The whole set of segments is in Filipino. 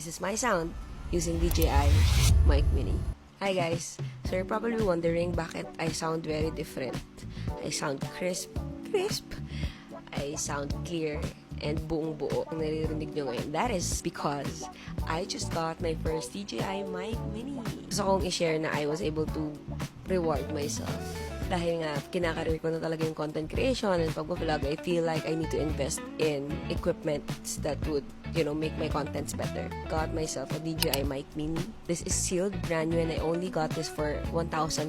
This is my sound using DJI Mic Mini. Hi guys! So you're probably wondering bakit I sound very different. I sound crisp. I sound clear and buong-buo ang naririnig nyo ngayon. That is because I just got my first DJI Mic Mini. Gusto kong i-share na I was able to reward myself. Dahil nga, kinakareer ko na talaga yung content creation and pag-vlog, I feel like I need to invest in equipment that would, make my contents better. Got myself a DJI Mic Mini. This is sealed, brand new, and I only got this for 1,500.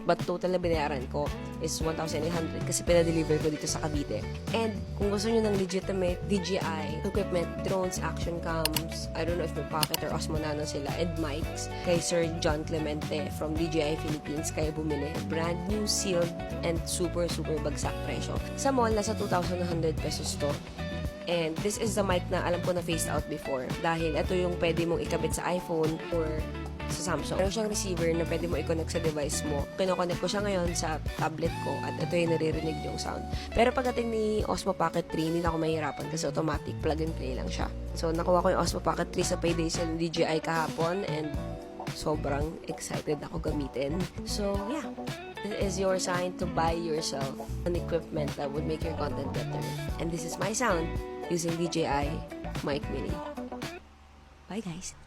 But total na binayaran ko is 1,800 kasi pinadeliver ko dito sa Cavite. And kung gusto nyo ng legitimate DJI equipment, drones, action cams, I don't know if may Pocket or Osmo Nano sila, and mics, kay Sir John Clemente from DJI Philippines, kaya bumili. Brand new, sealed, and super bagsak presyo. Sa mall, nasa 2,100 pesos to. And this is the mic na alam ko na phased out before. Dahil ito yung pwede mong ikabit sa iPhone or sa Samsung. Meron siyang receiver na pwede mo i-connect sa device mo. Kinoconnect ko siya ngayon sa tablet ko at ito yung naririnig yung sound. Pero pagdating ni Osmo Pocket 3, hindi na ako mahirapan kasi automatic plug and play lang siya. So, nakuha ko yung Osmo Pocket 3 sa payday sale ng DJI kahapon and sobrang excited ako gamitin. So, yeah. This is your sign to buy yourself an equipment that would make your content better. And this is my sound using DJI Mic Mini. Bye guys!